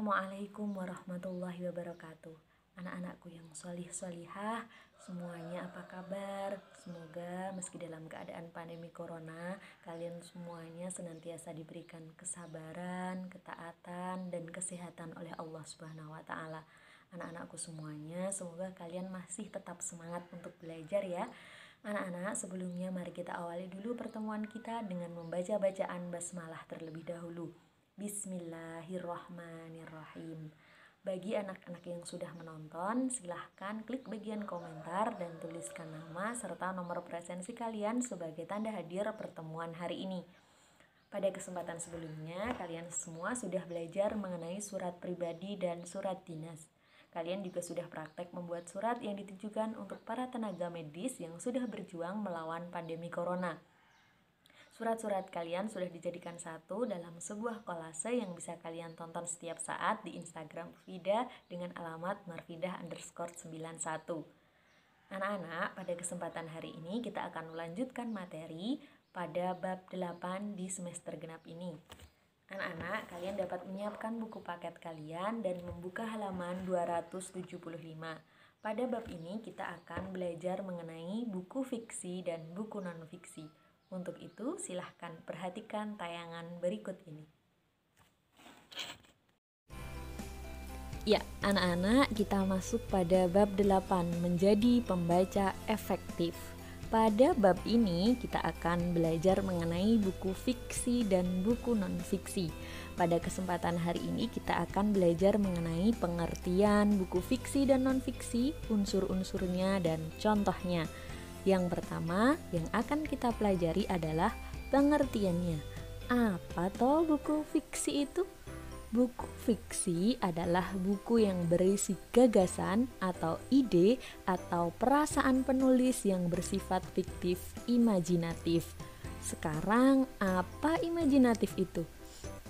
Assalamualaikum warahmatullahi wabarakatuh. Anak-anakku yang solih-solihah, semuanya apa kabar? Semoga meski dalam keadaan pandemi corona, kalian semuanya senantiasa diberikan kesabaran, ketaatan, dan kesehatan oleh Allah Subhanahu wa Ta'ala. Anak-anakku semuanya, semoga kalian masih tetap semangat untuk belajar ya. Anak-anak, sebelumnya mari kita awali dulu pertemuan kita dengan membaca bacaan basmalah terlebih dahulu. Bismillahirrahmanirrahim. Bagi anak-anak yang sudah menonton, silahkan klik bagian komentar dan tuliskan nama serta nomor presensi kalian sebagai tanda hadir pertemuan hari ini. Pada kesempatan sebelumnya, kalian semua sudah belajar mengenai surat pribadi dan surat dinas. Kalian juga sudah praktek membuat surat yang ditujukan untuk para tenaga medis yang sudah berjuang melawan pandemi corona. Surat-surat kalian sudah dijadikan satu dalam sebuah kolase yang bisa kalian tonton setiap saat di Instagram Fida dengan alamat marfidah_91. Anak-anak, pada kesempatan hari ini kita akan melanjutkan materi pada bab 8 di semester genap ini. Anak-anak, kalian dapat menyiapkan buku paket kalian dan membuka halaman 275. Pada bab ini kita akan belajar mengenai buku fiksi dan buku non-fiksi. Untuk itu, silahkan perhatikan tayangan berikut ini. Ya, anak-anak, kita masuk pada bab 8, menjadi pembaca efektif. Pada bab ini, kita akan belajar mengenai buku fiksi dan buku non-fiksi. Pada kesempatan hari ini, kita akan belajar mengenai pengertian buku fiksi dan non-fiksi, unsur-unsurnya, dan contohnya. Yang pertama yang akan kita pelajari adalah pengertiannya. Apa toh buku fiksi itu? Buku fiksi adalah buku yang berisi gagasan atau ide atau perasaan penulis yang bersifat fiktif, imajinatif. Sekarang, apa imajinatif itu?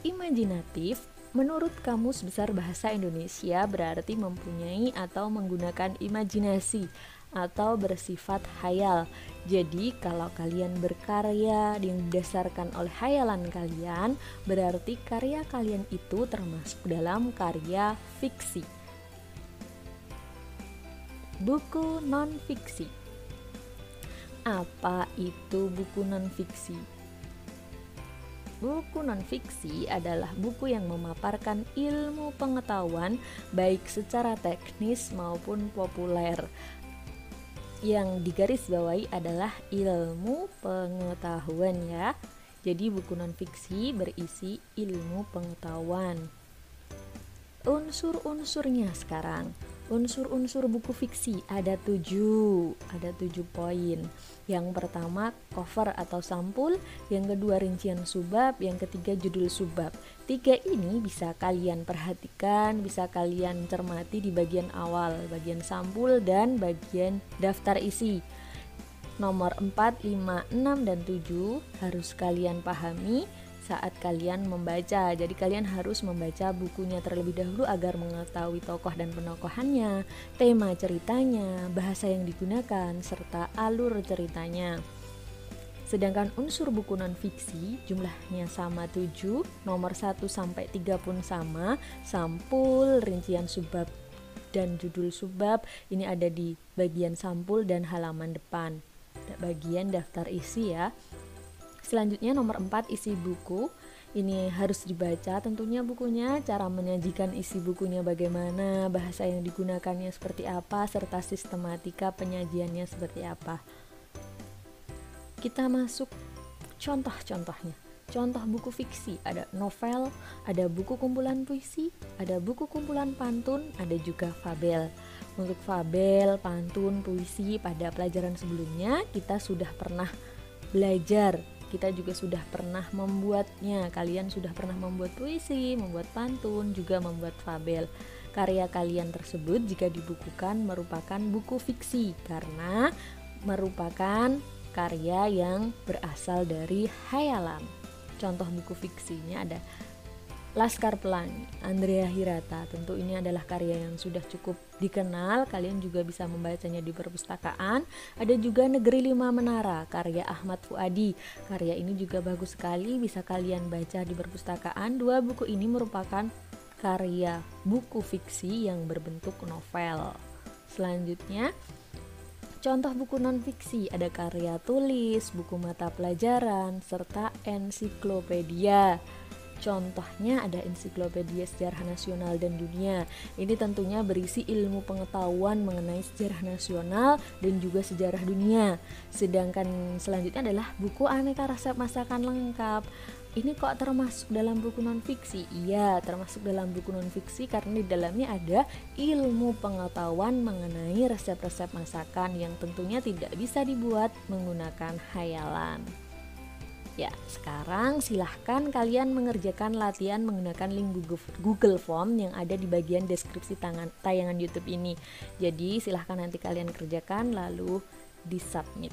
Imajinatif menurut Kamus Besar Bahasa Indonesia berarti mempunyai atau menggunakan imajinasi atau bersifat khayal. Jadi kalau kalian berkarya yang didasarkan oleh khayalan kalian, berarti karya kalian itu termasuk dalam karya fiksi. Buku non-fiksi. Apa itu buku non-fiksi? Buku non-fiksi adalah buku yang memaparkan ilmu pengetahuan baik secara teknis maupun populer. Yang digarisbawahi adalah ilmu pengetahuan ya. Jadi buku non-fiksi berisi ilmu pengetahuan. Unsur-unsurnya sekarang. Unsur-unsur buku fiksi ada 7 poin. Yang pertama cover atau sampul, yang kedua rincian subbab, yang ketiga judul subbab. 3 ini bisa kalian perhatikan, bisa kalian cermati di bagian awal, bagian sampul dan bagian daftar isi. Nomor 4, 5, 6, dan 7 harus kalian pahami saat kalian membaca. Jadi kalian harus membaca bukunya terlebih dahulu agar mengetahui tokoh dan penokohannya, tema ceritanya, bahasa yang digunakan, serta alur ceritanya. Sedangkan unsur buku non-fiksi jumlahnya sama 7, nomor 1 sampai 3 pun sama, sampul, rincian subbab, dan judul subbab ini ada di bagian sampul dan halaman depan, bagian daftar isi ya. Selanjutnya nomor 4 isi buku. Ini harus dibaca tentunya bukunya, cara menyajikan isi bukunya bagaimana, bahasa yang digunakannya seperti apa, serta sistematika penyajiannya seperti apa. Kita masuk contoh-contohnya. Contoh buku fiksi, ada novel, ada buku kumpulan puisi, ada buku kumpulan pantun, ada juga fabel. Untuk fabel, pantun, puisi pada pelajaran sebelumnya kita sudah pernah belajar. Kita juga sudah pernah membuatnya. Kalian sudah pernah membuat puisi, membuat pantun, juga membuat fabel. Karya kalian tersebut jika dibukukan merupakan buku fiksi karena merupakan karya yang berasal dari khayalan. Contoh buku fiksinya ada Laskar Pelangi, Andrea Hirata. Tentu ini adalah karya yang sudah cukup dikenal, kalian juga bisa membacanya di perpustakaan. Ada juga Negeri Lima Menara, karya Ahmad Fuadi. Karya ini juga bagus sekali, bisa kalian baca di perpustakaan. 2 buku ini merupakan karya buku fiksi yang berbentuk novel. Selanjutnya, contoh buku non-fiksi ada karya tulis, buku mata pelajaran, serta ensiklopedia. Contohnya ada ensiklopedia sejarah nasional dan dunia. Ini tentunya berisi ilmu pengetahuan mengenai sejarah nasional dan juga sejarah dunia. Sedangkan selanjutnya adalah buku aneka resep masakan lengkap. Ini kok termasuk dalam buku non-fiksi? Iya, termasuk dalam buku non-fiksi karena di dalamnya ada ilmu pengetahuan mengenai resep-resep masakan yang tentunya tidak bisa dibuat menggunakan khayalan. Ya, sekarang silahkan kalian mengerjakan latihan menggunakan link Google Form yang ada di bagian deskripsi tayangan YouTube ini. Jadi silahkan nanti kalian kerjakan lalu disubmit.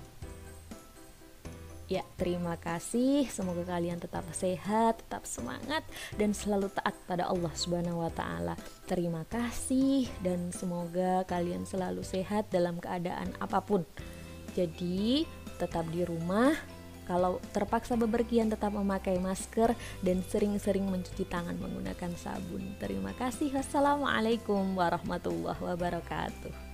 Ya, terima kasih. Semoga kalian tetap sehat, tetap semangat, dan selalu taat pada Allah Subhanahu wa Ta'ala. Terima kasih, dan semoga kalian selalu sehat dalam keadaan apapun. Jadi, tetap di rumah. Kalau terpaksa bepergian, tetap memakai masker dan sering-sering mencuci tangan menggunakan sabun. Terima kasih. Wassalamualaikum warahmatullahi wabarakatuh.